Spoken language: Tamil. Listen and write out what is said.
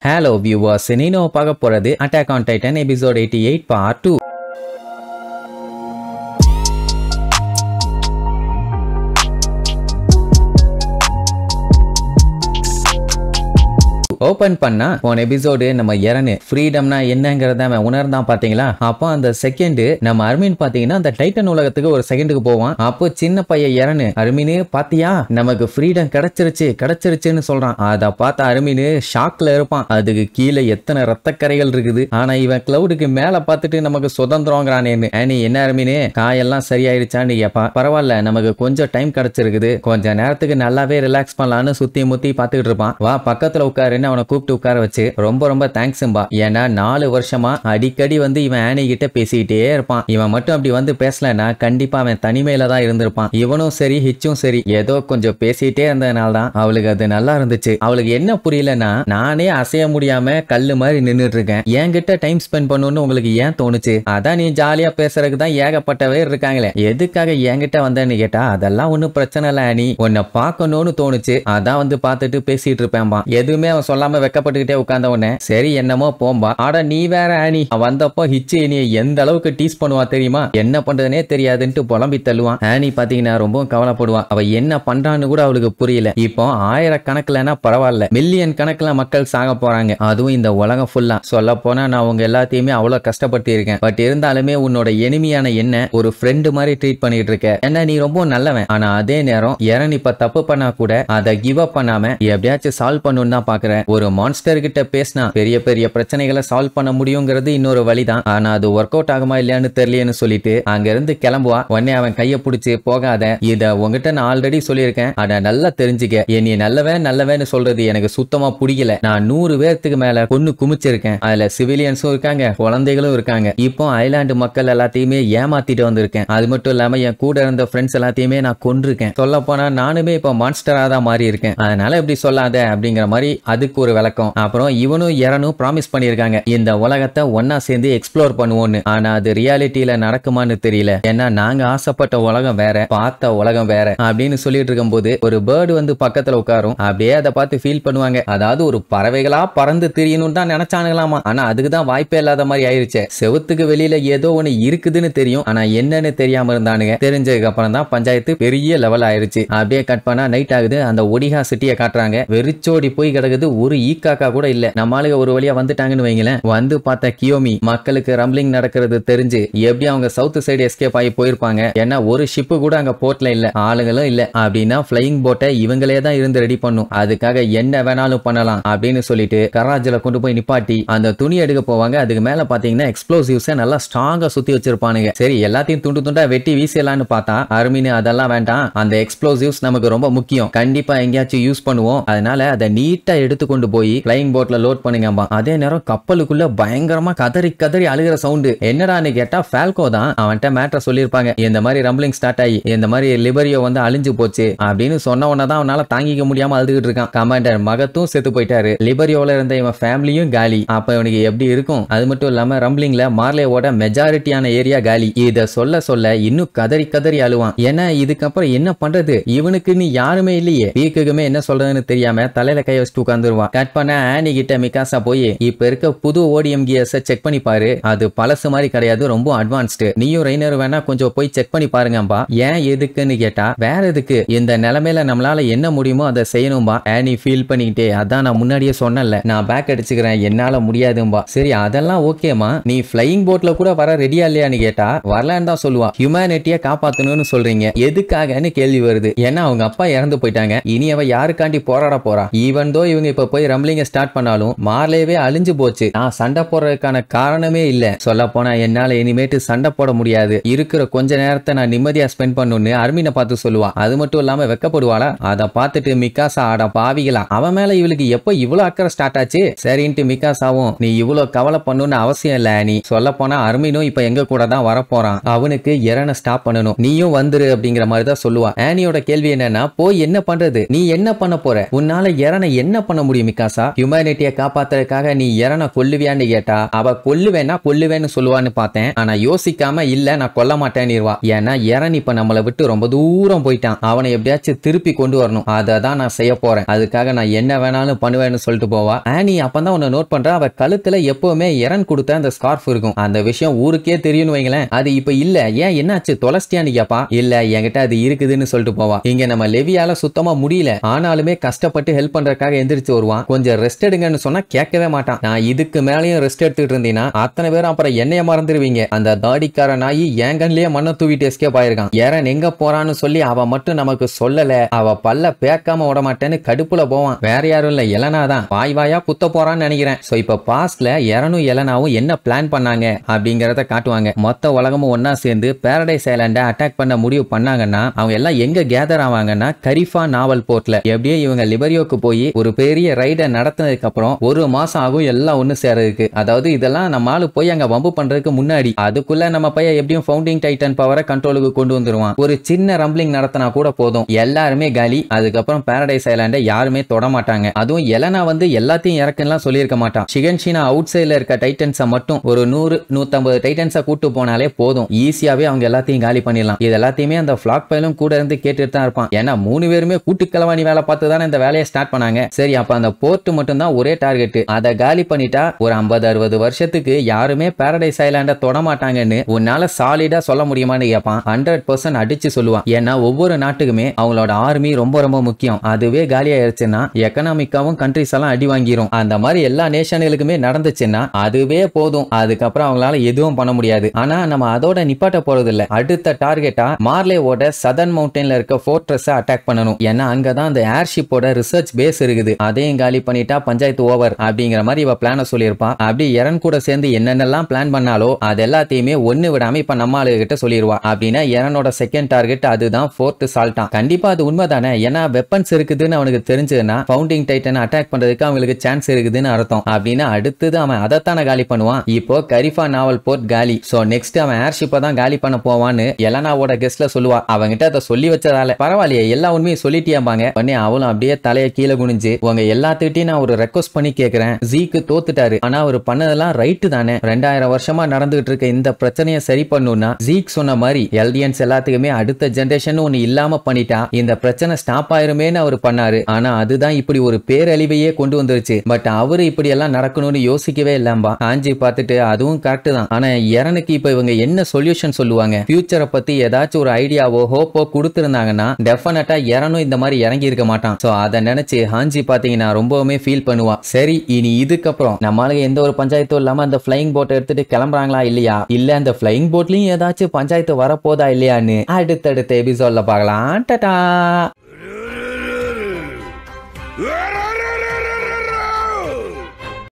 Hello viewers, Nino பார்க்க போறது Attack on Titan episode 88 part 2. Open பண்ணா போன எபிசோடு நம்ம எரனு ஃப்ரீடம்னா என்னங்கறத அவன் உணர்ந்தான் பாத்தீங்களா. அப்போ அந்த செகண்ட் நம்ம அர்மின் பாத்தீங்கன்னா அந்த டைட்டன் உலகத்துக்கு ஒரு செகண்டுக்கு போவான். அப்போ சின்ன பையன் எரனு அர்மினு பாத்தியா நமக்கு ஃப்ரீடம் கிடைச்சிருச்சுன்னு சொல்றான். அத பார்த்த அர்மினு ஷாக்ல இருப்பான். அதுக்கு கீழே எத்தனை ரத்தக்கரைகள் இருக்குது. ஆனா இவன் கிளவுடுக்கு மேல பார்த்துட்டு நமக்கு சுதந்திரங்கிறானேன்னு. நீ என்ன அர்மினு காயெல்லாம் சரியாயிருச்சான்னு கேப்பா. பரவாயில்ல நமக்கு கொஞ்சம் டைம் கிடைச்சிருக்குது, கொஞ்ச நேரத்துக்கு நல்லாவே ரிலாக்ஸ் பண்ணலான்னு சுத்தி முத்தி பாத்துக்கிட்டு இருப்பான். வா பக்கத்துல உட்காருன்னு அவனை கூப்பிட்டு உட்கார வச்சு ரொம்ப தேங்க்ஸ்ம்பா. ஏன்னா 4 வருஷமா அடிக்கடி வந்து இவன் ஆனி கிட்ட பேசிக்கிட்டே இருப்பான். இவன் மட்டும் அப்படி வந்து பேசலன்னா கண்டிப்பா அவன் தனிமையில தான் இருந்திருப்பான். இவனும் சரி ஹிச்சும் சரி ஏதோ கொஞ்சம் பேசிட்டே இருந்ததுனால தான் அவளுக்கு அது நல்லா இருந்துச்சு. அவளுக்கு என்ன புரியலன்னா நானே அசைய முடியாம கல்லு மாதிரி நின்றுட்டு இருக்கேன், என்கிட்ட டைம் ஸ்பெண்ட் பண்ணணும்னு உங்களுக்கு ஏன் தோணுச்சு? அதான் நீ ஜாலியா பேசுறதுக்கு தான் ஏகப்பட்ட பேர் இருக்காங்களே, எதுக்காக என்கிட்ட வந்தேன்னு கேட்டா அதெல்லாம் ஒன்னும் பிரச்சனை இல்ல ஆனி, உன்னை பார்க்கணும்னு தோணுச்சு அதான் வந்து பார்த்துட்டு பேசிட்டு இருப்பேன்பா. எதுவுமே அவன் சொல்லாம வெக்கப்பட்டுக்கிட்டே உட்கார்ந்த உடனே சரி என்னமோ போம்பா. ஆட நீ வேற ஆனி வந்தப்போ ஹிச்சு நீ எந்த அளவுக்கு டீஸ் பண்ணுவா தெரியுமா, என்ன பண்றதுனே தெரியாதுன்ட்டு புலம்பி தள்ளுவான். ஆனி பாத்தீங்கன்னா ரொம்ப கவலைப்படுவான். அவ என்ன பண்றான்னு கூட அவளுக்கு புரியல. இப்போ 1000 கணக்குலன்னா பரவாயில்ல, மில்லியன் கணக்குல மக்கள் சாக போறாங்க, அதுவும் இந்த உலகம் ஃபுல்லா. சொல்ல போனா நான் உங்க எல்லாத்தையுமே அவ்வளவு கஷ்டப்பட்டு இருக்கேன். பட் இருந்தாலுமே உன்னோட எனிமியான என்ன ஒரு ஃப்ரெண்டு மாதிரி ட்ரீட் பண்ணிட்டு இருக்க. என்ன நீ ரொம்ப நல்லவன், ஆனா அதே நேரம் எரன் இப்ப தப்பு பண்ணா கூட அதை கிவ் அப் பண்ணாம எப்படியாச்சும் சால்வ் பண்ணணும்னு தான் பாக்குறேன். ஒரு மான்ஸ்டர் கிட்ட பேசினா பெரிய பிரச்சனைகளை சால்வ் பண்ண முடியுங்கிறது இன்னொரு வழிதான், ஆனா அது ஒர்க் அவுட் ஆகுமா இல்லையான்னு தெரியலன்னு சொல்லிட்டு அங்க இருந்து கிளம்புவா. உடனே அவன் கைய பிடிச்சு போகாத, இத உங்ககிட்ட நான் ஆல்ரெடி சொல்லியிருக்கேன், அத நல்லா தெரிஞ்சுக்க. நீ நல்லவன்னு சொல்றது எனக்கு சுத்தமா பிடிக்கல. நான் 100 பேர்த்துக்கு மேல கொன்னு குமிச்சிருக்கேன், அதுல சிவிலியன்ஸும் இருக்காங்க குழந்தைகளும் இருக்காங்க. இப்போ ஐலாண்டு மக்கள் எல்லாத்தையுமே ஏமாத்திட்டு வந்திருக்கேன். அது மட்டும் இல்லாம என் கூட இருந்த ஃப்ரெண்ட்ஸ் எல்லாத்தையுமே நான் கொன்றிருக்கேன். சொல்ல போனா நானுமே இப்ப மான்ஸ்டரா தான் மாறி இருக்கேன், அதனால இப்படி சொல்லாத அப்படிங்கிற மாதிரி அதுக்கு ஒரு விளக்கம். அப்புறம் இவனும் எரனும் ப்ராமிஸ் பண்ணிருக்காங்க இந்த உலகத்தை ஒன்னா சேர்ந்து எக்ஸ்ப்ளோர் பண்ணுவோம்னு. ஆனா அது ரியாலிட்டியில நடக்குமான்னு தெரியல. ஏன்னா நாங்க ஆசைப்பட்ட உலகம் வேற, பார்த்த உலகம் வேற அப்படின்னு சொல்லிட்டு இருக்கும் போது ஒரு பேர்டு வந்து பக்கத்துல உட்காரும். அப்படியே அதை பார்த்து ஃபீல் பண்ணுவாங்க. அதாவது ஒரு பறவைகளா பறந்து திரியணும் தான் நினைச்சானுங்களாமா, ஆனா அதுக்கு தான் வாய்ப்பே இல்லாத மாதிரி ஆயிருச்சு. செவுத்துக்கு வெளியில ஏதோ ஒண்ணு இருக்குதுன்னு தெரியும், ஆனா என்னன்னு தெரியாம இருந்தானுங்க. தெரிஞ்சதுக்கு அப்புறம் தான் பஞ்சாயத்து பெரிய லெவல் ஆயிருச்சு. அப்படியே கட் பண்ணா நைட் ஆகுது. அந்த ஒடிகா சிட்டியை காட்டுறாங்க. வெறிச்சோடி போய் கிடக்குது, ஒரு ஈக்காக்கா கூட இல்ல. நம்மளுக்கு ஒரு வழியா வந்துட்டாங்கன்னு வைங்களேன். வந்து பார்த்த கியோமி மக்களுக்கு ரம்பிளிங் நடக்கிறது தெரிஞ்சு எப்படி அவங்க சவுத் சைடு எஸ்கேப் ஆகி போயிருப்பாங்க. ஏன்னா ஒரு ஷிப்பு கூட அங்க போர்ட்ல இல்ல, ஆளுங்களும் இல்ல. அப்படின்னா பிளையிங் போட்டை இவங்களே தான் இருந்து ரெடி பண்ணும், அதுக்காக என்ன வேணாலும் பண்ணலாம் அப்படின்னு சொல்லிட்டு கராஜில கொண்டு போய் நிப்பாட்டி அந்த துணி எடுக்க போவாங்க. அதுக்கு மேல பாத்தீங்கன்னா எக்ஸ்ப்ளோசிவ்ஸை நல்லா ஸ்ட்ராங்கா சுத்தி வச்சிருப்பானுங்க. சரி எல்லாத்தையும் துண்டு துண்டா வெட்டி வீசிடலான்னு பார்த்தா அருமினு அதெல்லாம் வேண்டாம், அந்த எக்ஸ்ப்ளோசிவ்ஸ் நமக்கு ரொம்ப முக்கியம், கண்டிப்பா எங்கேயாச்சும் யூஸ் பண்ணுவோம், அதனால அதை நீட்டா எடுத்து கொண்டு போய் பிளையிங் போட்ல லோட் பண்ணுங்கம்பா. அதே நேரம் கப்பலுக்குள்ள பயங்கரமா கதறி அழுகிற சவுண்டு. என்னடான்னு கேட்டா ஃபால்கோ தான். அவன்கிட்ட மேட்டர் சொல்லியிருப்பாங்க, இந்த மாதிரி ரம்பிளிங் ஸ்டார்ட் ஆகி இந்த மாதிரி லிபரியோ வந்து அழிஞ்சு போச்சு அப்படின்னு சொன்ன உடனே தான் அவனால தாங்கிக்க முடியாம அழுதுகிட்டு இருக்கான். கமாண்டர் மகத்தும் செத்து போயிட்டாரு, லிபரியோல இருந்த இவன் ஃபேமிலியும் காலி. அப்ப இவனுக்கு எப்படி இருக்கும்? அது மட்டும் இல்லாம ரம்பிளிங்ல மார்லேவோட மெஜாரிட்டியான ஏரியா காலி. இத சொல்ல இன்னும் கதறி அழுவான். ஏன்னா இதுக்கப்புறம் என்ன பண்றது, இவனுக்கு நீ யாருமே இல்லையே. வீக்குக்குமே என்ன சொல்றதுன்னு தெரியாம தலையில கை வச்சுட்டு உட்கார்ந்துருவான். கட் பண்ண ஆனி கிட்ட மிகாசா போய் இப்ப இருக்க புது ஓடிஎம் கியர்ஸ் செக் பண்ணி பாரு, அது பழசு மாதிரி கிடையாது, ரொம்ப அட்வான்ஸ்டு, நீயும் ரெய்னர் வேணா கொஞ்சம் போய் செக் பண்ணி பாருங்கம்பா. ஏன் எதுக்குன்னு கேட்டா வேற எதுக்கு, இந்த நிலைமையில நம்மளால என்ன முடியுமோ அதை செய்யணும்பா. ஆனி ஃபீல் பண்ணிக்கிட்டே அதான் நான் முன்னாடியே சொன்னல, நான் பேக் அடிச்சுக்கிறேன், என்னால முடியாதும்பா. சரி அதெல்லாம் ஓகேமா, நீ ஃபிளையிங் போட்ல கூட வர ரெடியா இல்லையான்னு கேட்டா வரலான்னு தான் சொல்லுவா. ஹியூமனிட்டியை காப்பாத்தணும்னு சொல்றீங்க, எதுக்காகன்னு கேள்வி வருது. ஏன்னா அவங்க அப்பா இறந்து போயிட்டாங்க, இனி அவ யாருக்காண்டி போராட போறா? ஈவன் தோ இவங்க இப்ப போய் ரம்பிளிங்க ஸ்டார்ட் பண்ணாலும் மார்லேவே அழிஞ்சு போச்சு, நான் சண்டை போடுறதுக்கான காரணமே இல்ல. சொல்ல போனா என்னால இனிமேட்டு சண்டை போட முடியாது, இருக்கிற கொஞ்ச நேரத்தை நான் நிம்மதியா ஸ்பெண்ட் பண்ணணும்னு அர்மினை பார்த்து சொல்லுவா. அது மட்டும் இல்லாம வெக்கப்படுவாளா? அதை பார்த்துட்டு மிகாசா ஆட பாவிகளா, அவன் மேல இவளுக்கு எப்ப இவ்வளவு அக்கறை ஸ்டார்ட் ஆச்சு? சரின்ட்டு மிகாசாவும் நீ இவ்வளவு கவலை பண்ணணும்னு அவசியம் இல்ல ஆனி, சொல்ல போனா அர்மினும் இப்ப எங்க கூட தான் வரப்போறான், அவனுக்கு எரனை ஸ்டாப் பண்ணணும், நீயும் வந்துரு அப்படிங்கிற மாதிரி தான் சொல்லுவா. ஆனியோட கேள்வி என்னன்னா போய் என்ன பண்றது, நீ என்ன பண்ண போற, உன்னால எரனை என்ன பண்ண முடியும்? முடியும் மிகாசா? ஹியூமனிட்டியை காப்பாத்துறதுக்காக நீ இறனை கொல்லுவியான்னு கேட்டா அவ கொல்லுவேன்னு சொல்லுவான்னு பார்த்தேன். ஆனா யோசிக்காம இல்ல நான் கொல்ல மாட்டேன்னுவா. ஏன்னா இறன் இப்ப நம்மளை விட்டு ரொம்ப தூரம் போயிட்டான். அவனை எப்படியாச்சும் திருப்பி கொண்டு வரணும். அதை தான் நான் செய்ய போறேன். அதுக்காக நான் என்ன வேணாலும் பண்ணுவேன்னு சொல்லிட்டு போவா. ஆனி அப்பதான் உன்னை நோட் பண்றா, அவ கழுத்துல எப்பவுமே இறன் கொடுத்த அந்த ஸ்கார்ஃப் இருக்கும். அந்த விஷயம் ஊருக்கே தெரியும்னு வைங்களேன். அது இப்ப இல்ல. ஏன் என்னாச்சு தொலைச்சிட்டியான்னு கேப்பா. இல்ல என்கிட்ட அது இருக்குதுன்னு சொல்லிட்டு போவா. இங்க நம்ம லெவியால சுத்தமா முடியல. ஆனாலுமே கஷ்டப்பட்டு ஹெல்ப் பண்றதுக்காக எந்திரிச்சு வருவான். கொஞ்சம் ரெஸ்ட் எடுங்கன்னு சொன்னா கேட்கவே மாட்டான். நான் இதுக்கு மேலேயும் ரெஸ்ட் எடுத்துட்டு இருந்தீங்கன்னா அத்தனை பேரும் அப்புறம் என்னைய மறந்துடுவீங்க. அந்த தாடிக்கார நாயி ஏங்கன்லயே மண்ணை தூவிட்டு எஸ்கேப் ஆயிருக்கான். ஏறன் எங்க போறான்னு சொல்லி அவ மட்டும் நமக்கு சொல்லல. அவ பல்ல பேக்காம விட மாட்டேன்னு கடுப்புல போவான். வேற யாரும் இல்ல, எலனா தான். வாயா குத்த போறான்னு நினைக்கிறேன். சோ இப்ப பாஸ்ட்ல எரனும் எலனாவும் என்ன பிளான் பண்ணாங்க அப்படிங்கறத காட்டுவாங்க. மொத்த உலகமும் ஒன்னா சேர்ந்து பாரடைஸ் ஐலாண்ட அட்டாக் பண்ண முடிவு பண்ணாங்கன்னா அவங்க எல்லாம் எங்க கேதர் ஆவாங்கன்னா கரிஃபா நாவல் போர்ட்ல. எப்படியே இவங்க லிபரியோக்கு போய் ஒரு பெரிய ரைட நடத்தினதுக்கு அப்புறம் ஒரு மாசம் ஆகும் எல்லாம் ஒண்ணு சேரதுக்கு. அதாவது இதெல்லாம் நம்ம ஆளு போய் அங்க வம்பு பண்றதுக்கு முன்னாடி அதுக்குள்ள நம்ம பையன் எப்படியும் ஃபவுண்டிங் டைட்டன் பவரை கண்ட்ரோலுக்கு கொண்டு வந்துருவான். ஒரு சின்ன ரம்பிளிங் நடத்தினா கூட போதும், எல்லாருமே காலி. அதுக்கப்புறம் பாரடைஸ் ஐலாண்ட யாருமே தொட மாட்டாங்க. அதுவும் எலனா வந்து எல்லாத்தையும் இறக்குன்னு சொல்லியிருக்க மாட்டான். ஷிகன்ஷினா அவுட் சைட்ல இருக்க டைட்டன்ஸை மட்டும் ஒரு 100-150 டைட்டன்ஸை கூட்டு போனாலே போதும், ஈஸியாவே அவங்க எல்லாத்தையும் காலி பண்ணிடலாம். இது எல்லாத்தையுமே அந்த ஃபிளாக் பைலும் கூட இருந்து கேட்டுட்டு தான் இருப்பான். ஏன்னா 3 பேருமே கூட்டுக்கிழவாணி வேலை பார்த்து தானே இந்த வேலையை ஸ்டார்ட் பண்ணாங்க. சரி, அப்ப அந்த போர்ட் மட்டும் தான் ஒரே டார்கெட். அதை காலி பண்ணிட்டா ஒரு 50-60 வருஷத்துக்கு யாருமே பாரடைஸ் ஐலாண்ட தொட மாட்டாங்கன்னு உன்னால சாலிடா சொல்ல முடியுமான்னு கேட்பான். 100% அடிச்சு சொல்லுவான். ஏன்னா ஒவ்வொரு நாட்டுக்குமே அவங்களோட ஆர்மி ரொம்ப ரொம்ப முக்கியம். அதுவே காலி ஆயிருச்சுன்னா எக்கனாமிக்காவும் கண்ட்ரிஸ் எல்லாம் அடி வாங்கிரும். அந்த மாதிரி எல்லா நேஷன்களுக்குமே நடந்துச்சுன்னா அதுவே போதும். அதுக்கப்புறம் அவங்களால எதுவும் பண்ண முடியாது. ஆனா நம்ம அதோட நிப்பாட்ட போறது இல்ல. அடுத்த டார்கெட்டா மார்லேவோட சதர்ன் மவுண்டன்ல இருக்க ஃபோர்ட்ரஸ் அட்டாக் பண்ணணும். ஏன்னா அங்கதான் அந்த ஏர்ஷிப்போட ரிசர்ச் பேஸ் இருக்குது. அதையும் காலி பண்ணிட்டா பஞ்சாயத்து ஓவர் அப்படிங்கிற மாதிரி இவ பிளான சொல்லியிருப்பா. அப்படி எரன் கூட சேர்ந்து என்னென்னலாம் பிளான் பண்ணாலோ அது எல்லாத்தையுமே ஒண்ணு விடாம இப்ப நம்ம ஆளுகிட்ட சொல்லிடுவா. அப்படின்னா எரனோட செகண்ட் டார்கெட் அதுதான் ஃபோர்ட் சால்ட்டான். கண்டிப்பா அது உண்மைதானே. ஏன்னா வெப்பன்ஸ் இருக்குதுன்னு அவனுக்கு தெரிஞ்சதுன்னா ஃபவுண்டிங் டைட்டன் அட்டாக் பண்றதுக்கு அவங்களுக்கு சான்ஸ் இருக்குதுன்னு அர்த்தம். அப்படின்னா அடுத்தது அவன் அதைத்தானே காலி பண்ணுவான். இப்போ கரிஃபா நாவல் போர்ட் காலி. சோ நெக்ஸ்ட் அவன் ஏர்ஷிப்பை தான் காலி பண்ண போவான்னு எலனாவோட கெஸ்ட்ல சொல்லுவா. அவங்கிட்ட அதை சொல்லி வச்சதால பரவாயில்லையே எல்லா உண்மையும் சொல்லிட்டியாம்பாங்க. உடனே அவளும் அப்படியே தலையை கீழே குனிஞ்சு உங்க எல்லாத்துக்கிட்டையும் நான் ஒரு ரெக்வஸ்ட் பண்ணி கேட்கிறேன். ஜீக்கு தோத்துட்டாரு, ஆனா அவர் பண்ணதெல்லாம் ரைட்டு தானே. 2000 வருஷமா நடந்துகிட்டு இருக்க இந்த பிரச்சனையை சரி பண்ணுனா ஜீக் சொன்ன மாதிரி எல்டியன்ஸ் எல்லாத்துக்குமே அடுத்த ஜெனரேஷன் ஒண்ணு இல்லாம பண்ணிட்டா இந்த பிரச்சனை ஸ்டாப் ஆயிருமேன்னு அவர் பண்ணாரு. ஆனா அதுதான் இப்படி ஒரு பேரழிவையே கொண்டு வந்துருச்சு. பட் அவரு இப்படி எல்லாம் நடக்கணும்னு யோசிக்கவே இல்லாம்பா. ஆஞ்சி பார்த்துட்டு அதுவும் கரெக்ட் தான். ஆனா எரனுக்கு இப்ப இவங்க என்ன சொல்யூஷன் சொல்லுவாங்க? ஃபியூச்சரை பத்தி ஏதாச்சும் ஒரு ஐடியாவோ ஹோப்போ கொடுத்திருந்தாங்கன்னா டெஃபினட்டா எரனும் இந்த மாதிரி இறங்கி இருக்க மாட்டான். சோ அதை நினைச்சு ஹாஞ்சி பாத்தீங்கன்னா ரொம்பவுமே ஃபீல் பண்ணுவா. சரி, இனி இதுக்கப்புறம் நம்மளுக்கு எந்த ஒரு பஞ்சாயத்தும் இல்லாம அந்த ஃபிளைங் போட்டை எடுத்துட்டு கிளம்புறாங்களா இல்லையா, இல்ல அந்த ஃபிளைங் போட்லயும் ஏதாச்சும் பஞ்சாயத்து வரப்போதா இல்லையான்னு அடுத்தடுத்த எபிசோட்ல பார்க்கலாம். டாடா.